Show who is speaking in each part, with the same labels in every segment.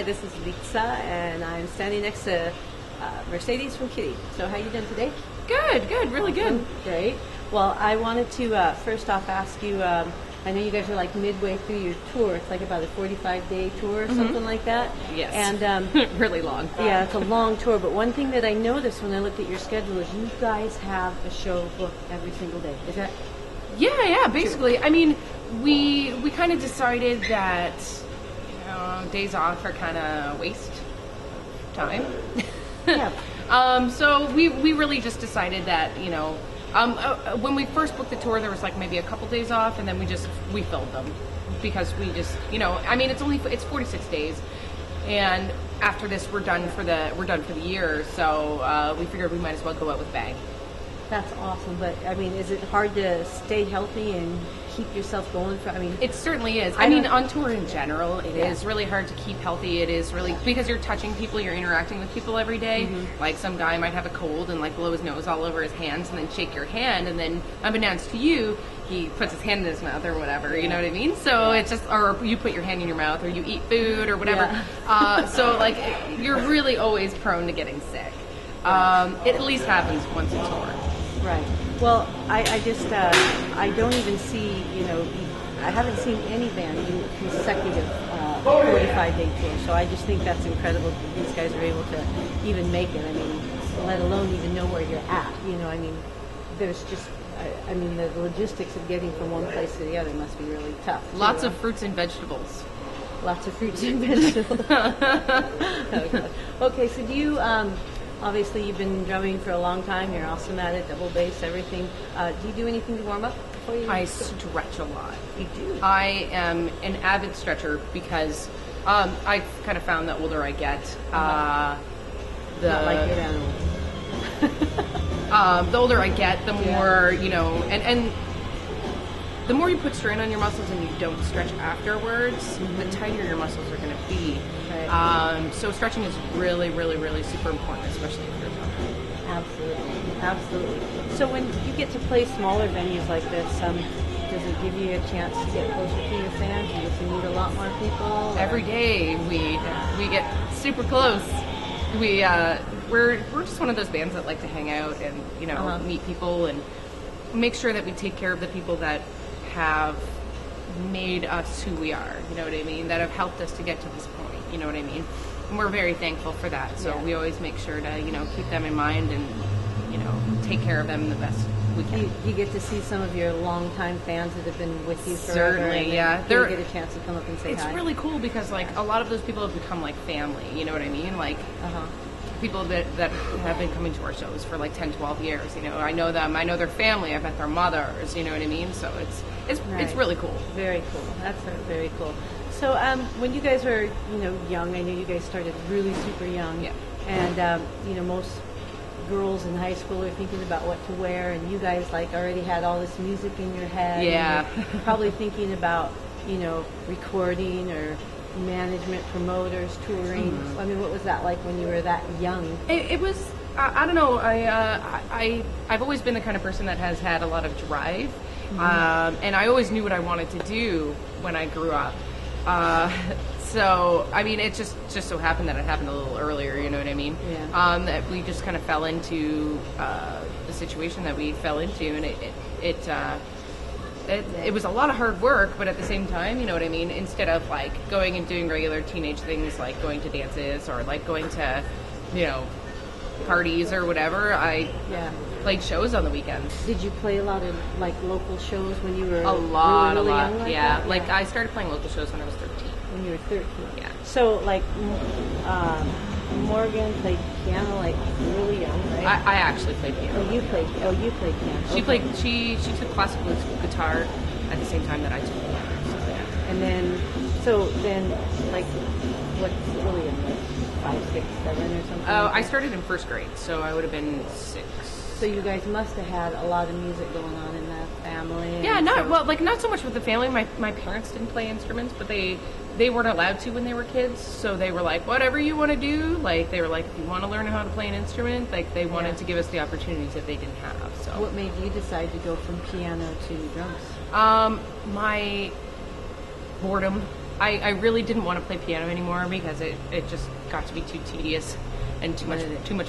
Speaker 1: Hi, this is Lisa, and I'm standing next to Mercedes from KITTIE. So how you doing today?
Speaker 2: Good, really good.
Speaker 1: Great. Well, I wanted to first off ask you, I know you guys are like midway through your tour. It's like about a 45-day tour or something like that.
Speaker 2: Yes.
Speaker 1: And
Speaker 2: really long.
Speaker 1: yeah, it's a long tour, but one thing that I noticed when I looked at your schedule is you guys have a show booked every single day. Is that?
Speaker 2: Yeah, basically. I mean, we kind of decided that days off are kind of waste time.
Speaker 1: Yeah.
Speaker 2: So we really just decided that, when we first booked the tour, there was like maybe a couple days off, and then we filled them because we just, it's 46 days, and after this we're done for the year. So we figured we might as well go out with a bang.
Speaker 1: That's awesome, but I mean, is it hard to stay healthy and keep yourself going?
Speaker 2: It certainly is. On tour in general, it is really hard to keep healthy. It is really, because you're touching people, you're interacting with people every day.
Speaker 1: Mm-hmm.
Speaker 2: Like some guy might have a cold and like blow his nose all over his hands and then shake your hand, and then unbeknownst to you, he puts his hand in his mouth or whatever. You know what I mean? So it's just, or you put your hand in your mouth, or you eat food or whatever.
Speaker 1: Yeah.
Speaker 2: So like you're really always prone to getting sick. It at least happens once a tour.
Speaker 1: Right. Well, I just, I don't even see, I haven't seen any band do consecutive 45-day tours, so I just think that's incredible that these guys are able to even make it. I mean, let alone even know where you're at. There's just, the logistics of getting from one place to the other must be really tough.
Speaker 2: Lots of fruits and vegetables.
Speaker 1: Lots of fruits and vegetables. Okay, so do you... obviously, you've been drumming for a long time. You're awesome at it, double bass, everything. Do you do anything to warm up before you?
Speaker 2: I stretch a lot.
Speaker 1: You do?
Speaker 2: I am an avid stretcher because I've kind of found the older I get,
Speaker 1: Not like your animals.
Speaker 2: the older I get, the more, and the more you put strain on your muscles and you don't stretch afterwards, the tighter your muscles are going to be.
Speaker 1: Right.
Speaker 2: So stretching is really, really, really super important, especially if you're a drummer.
Speaker 1: Absolutely. So when you get to play smaller venues like this, does it give you a chance to get closer to your fans? You get to meet a lot more people?
Speaker 2: Every day we get super close. We're just one of those bands that like to hang out and meet people and make sure that we take care of the people that have made us who we are, you know what I mean, that have helped us to get to this point, you know what I mean, and we're very thankful for that. So we always make sure to keep them in mind and take care of them the best we can.
Speaker 1: You get to see some of your longtime fans that have been with you forever.
Speaker 2: Certainly, yeah.
Speaker 1: They get a chance to come up and say hi.
Speaker 2: It's really cool because like a lot of those people have become like family, you know what I mean, like people that have been coming to our shows for like 10, 12 years, I know them, I know their family, I've met their mothers, you know what I mean, so it's really cool.
Speaker 1: Very cool. That's very cool. So when you guys were, young, I know you guys started really super young.
Speaker 2: Yeah.
Speaker 1: And, most girls in high school are thinking about what to wear, and you guys like already had all this music in your head.
Speaker 2: Yeah.
Speaker 1: And you're probably thinking about, recording or management, promoters, touring. I mean, what was that like when you were that young?
Speaker 2: It was, I don't know, I've always been the kind of person that has had a lot of drive, and I always knew what I wanted to do when I grew up. So, I mean, it just so happened that it happened a little earlier, you know what I mean?
Speaker 1: Yeah.
Speaker 2: That we just kind of fell into the situation that we fell into, and it was a lot of hard work, but at the same time, you know what I mean, instead of like going and doing regular teenage things like going to dances or like going to, parties or whatever, I played shows on the weekends.
Speaker 1: Did you play a lot of like local shows when you were
Speaker 2: a lot,
Speaker 1: young like that?
Speaker 2: Like I started playing local shows when I was 13.
Speaker 1: When you were 13.
Speaker 2: Yeah.
Speaker 1: So like Morgan played piano like really young, right?
Speaker 2: I actually played piano.
Speaker 1: You played piano.
Speaker 2: She took classical guitar at the same time that I took piano. So yeah.
Speaker 1: And then like what's really young, like 5, 6, 7 or something?
Speaker 2: Oh, I started in first grade, so I would have been 6.
Speaker 1: So you guys must have had a lot of music going on in the family.
Speaker 2: Yeah, not so much with the family. My parents didn't play instruments, but they weren't allowed to when they were kids. So they were like, whatever you want to do. Like they were like, if you want to learn how to play an instrument, like they wanted to give us the opportunities that they didn't have. So
Speaker 1: what made you decide to go from piano to drums?
Speaker 2: My boredom I really didn't want to play piano anymore because it just got to be too tedious and too much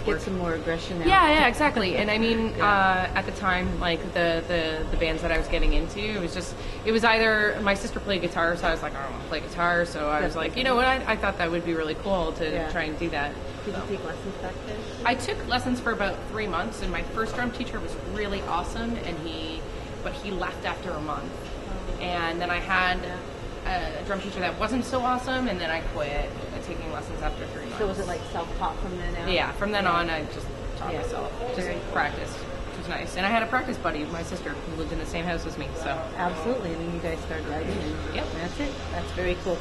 Speaker 2: work.
Speaker 1: Get some more aggression out.
Speaker 2: Yeah, exactly. And I mean, at the time, like the bands that I was getting into, it was either my sister played guitar, so I was like, I don't want to play guitar, so I was like, you know what, I thought that would be really cool to try and do that.
Speaker 1: Did you take lessons back then?
Speaker 2: I took lessons for about 3 months, and my first drum teacher was really awesome, but he left after a month. And then I had a drum teacher that wasn't so awesome, and then I quit taking lessons after 3 months.
Speaker 1: So was it like self-taught from then on?
Speaker 2: Yeah, from then on I just taught myself. Just practiced, which was nice. And I had a practice buddy, my sister, who lived in the same house as me. So
Speaker 1: absolutely, and then you guys started writing, and
Speaker 2: yep,
Speaker 1: that's it. That's very cool.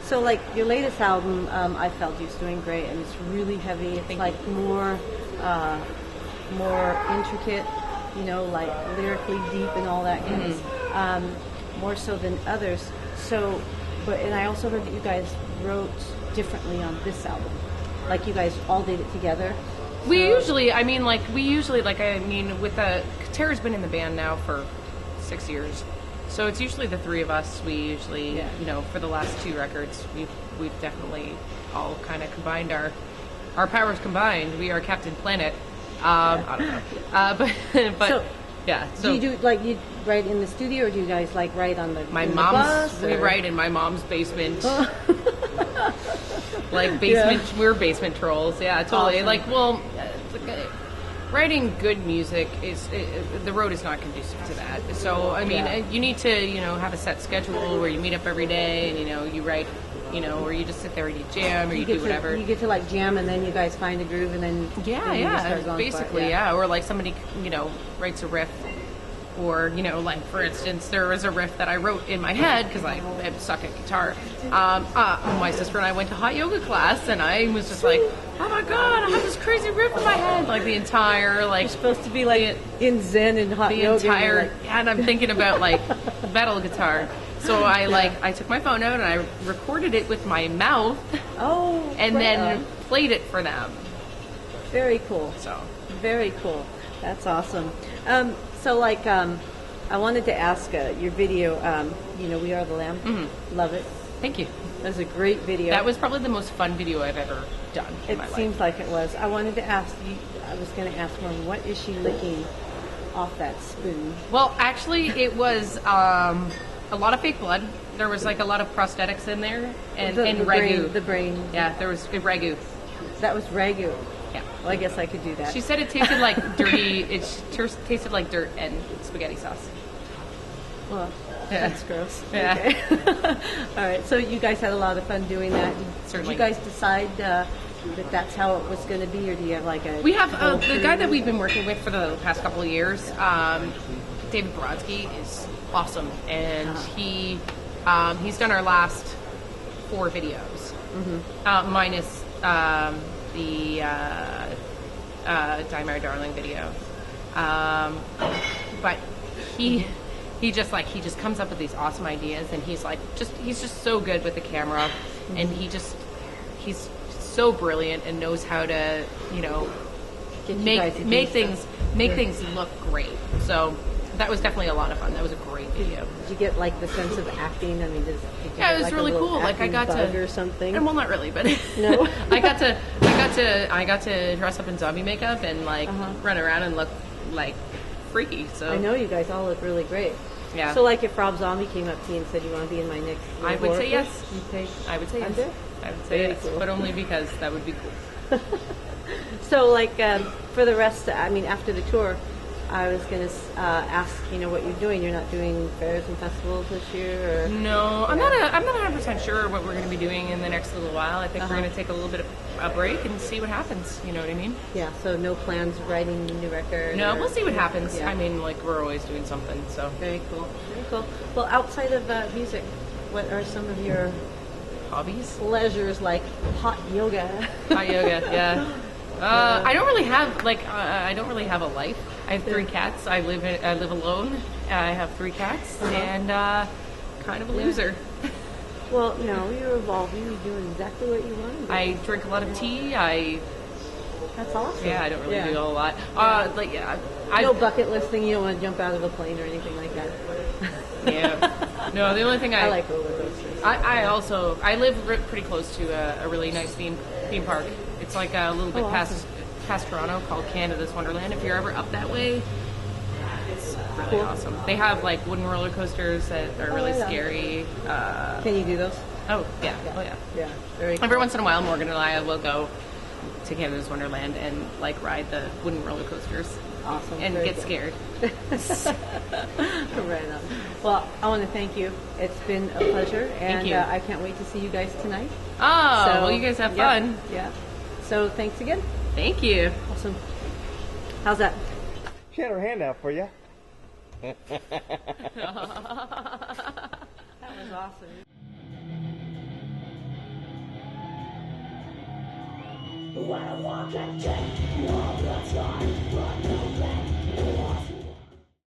Speaker 1: So like your latest album, I Felt You's doing great, and it's really heavy. It's like more intricate, you know, like lyrically deep and all that kind of more so than others. So, and I also heard that you guys wrote differently on this album. Like you guys all did it together.
Speaker 2: We usually, with Tara's been in the band now for 6 years. So it's usually the three of us. We usually, you know, for the last 2 records, we've definitely all kind of combined our powers combined. We are Captain Planet. I don't know. But
Speaker 1: so,
Speaker 2: yeah. So
Speaker 1: do you you write in the studio, or do you guys like write on the
Speaker 2: my
Speaker 1: in
Speaker 2: mom's?
Speaker 1: The bus,
Speaker 2: we write in my mom's basement. Like basement, we're basement trolls. Yeah, totally.
Speaker 1: Awesome.
Speaker 2: Like, well, writing good music the road is not conducive to that. So I mean, you need to have a set schedule where you meet up every day, and you write, or you just sit there and you jam, or you do whatever.
Speaker 1: You get to like jam, and then you guys find a groove, and then
Speaker 2: basically, or like somebody writes a riff. Or, like, for instance, there was a riff that I wrote in my head because I suck at guitar. My sister and I went to hot yoga class, and I was just like, oh my God, I have this crazy riff in my head. Like, the entire, like...
Speaker 1: You're supposed to be, like, in Zen and hot yoga.
Speaker 2: And I'm thinking about, like, metal guitar. So I took my phone out, and I recorded it with my mouth.
Speaker 1: Oh,
Speaker 2: and then played it for them.
Speaker 1: Very cool.
Speaker 2: So.
Speaker 1: Very cool. That's awesome. So, like, I wanted to ask your video, We Are the Lamb. Mm-hmm. Love it.
Speaker 2: Thank you.
Speaker 1: That was a great video.
Speaker 2: That was probably the most fun video I've ever done in my life.
Speaker 1: It seems like it was. I wanted to ask you, I was going to ask Mom, what is she licking off that spoon?
Speaker 2: Well, actually, it was a lot of fake blood. There was, like, a lot of prosthetics in there. And ragu.
Speaker 1: The brain.
Speaker 2: Yeah, there was ragu.
Speaker 1: That was ragu.
Speaker 2: Yeah.
Speaker 1: Well, I guess I could do that.
Speaker 2: She said it tasted like dirty. It tasted like dirt and spaghetti sauce.
Speaker 1: Well, that's gross.
Speaker 2: Yeah.
Speaker 1: Okay. All right. So you guys had a lot of fun doing that.
Speaker 2: Certainly.
Speaker 1: Did you guys decide that that's how it was going to be, or do you have like a?
Speaker 2: We have the guy that we've been working with for the past couple of years. David Brodsky is awesome, and he's done our last 4 videos, minus. The Die My Darling video, but he just comes up with these awesome ideas, and he's just so good with the camera, and he's so brilliant and knows how to make things look great. So that was definitely a lot of fun. That was a great video.
Speaker 1: Did you get like the sense of acting? I mean, did you
Speaker 2: it was really cool. Like I got to
Speaker 1: or something.
Speaker 2: Well, not really, but
Speaker 1: no.
Speaker 2: I got to dress up in zombie makeup and like run around and look like freaky. So
Speaker 1: I know you guys all look really great.
Speaker 2: Yeah.
Speaker 1: So like if Rob Zombie came up to you and said you want to be in my next,
Speaker 2: I would say yes.
Speaker 1: I would say yes.
Speaker 2: I would say yes, but only because that would be cool.
Speaker 1: So like for the rest, I mean, after the tour, I was going to ask, what you're doing. You're not doing fairs and festivals this year, or
Speaker 2: no? I'm not 100% sure what we're going to be doing in the next little while. I think we're going to take a little bit of a break and see what happens. You know what I mean?
Speaker 1: Yeah. So no plans of writing a new record.
Speaker 2: No, we'll see what happens.
Speaker 1: Yeah.
Speaker 2: I mean, like we're always doing something. So
Speaker 1: very cool. Very cool. Well, outside of music, what are some of your
Speaker 2: hobbies?
Speaker 1: Pleasures, like hot yoga.
Speaker 2: Hot yoga. Yeah. I don't really have a life. I have 3 cats. I live alone. I have 3 cats, and kind of a loser.
Speaker 1: Well, no, you're evolving. You're doing exactly what you want to do.
Speaker 2: I drink a lot of tea. I
Speaker 1: That's awesome.
Speaker 2: Yeah, I don't really do a whole lot.
Speaker 1: No bucket list thing. You don't want to jump out of a plane or anything like that.
Speaker 2: Yeah. No, the only thing
Speaker 1: I like roller coasters.
Speaker 2: I live pretty close to a really nice theme park. It's like a little bit past Toronto, called Canada's Wonderland. If you're ever up that way, it's really awesome. They have like wooden roller coasters that are really scary.
Speaker 1: Can you do those?
Speaker 2: Oh yeah.
Speaker 1: Yeah. Very cool.
Speaker 2: Every once in a while, Morgan and I will go to Canada's Wonderland and like ride the wooden roller coasters.
Speaker 1: Awesome.
Speaker 2: And
Speaker 1: Very
Speaker 2: get
Speaker 1: cool.
Speaker 2: scared.
Speaker 1: Right on. Well, I want to thank you. It's been a pleasure, and
Speaker 2: Thank you.
Speaker 1: I can't wait to see you guys tonight.
Speaker 2: Oh, well, you guys have fun.
Speaker 1: Yeah. So thanks again.
Speaker 2: Thank you.
Speaker 1: Awesome. How's that?
Speaker 3: She had her hand out for you.
Speaker 1: That was awesome.
Speaker 4: Wanna walk like Jack?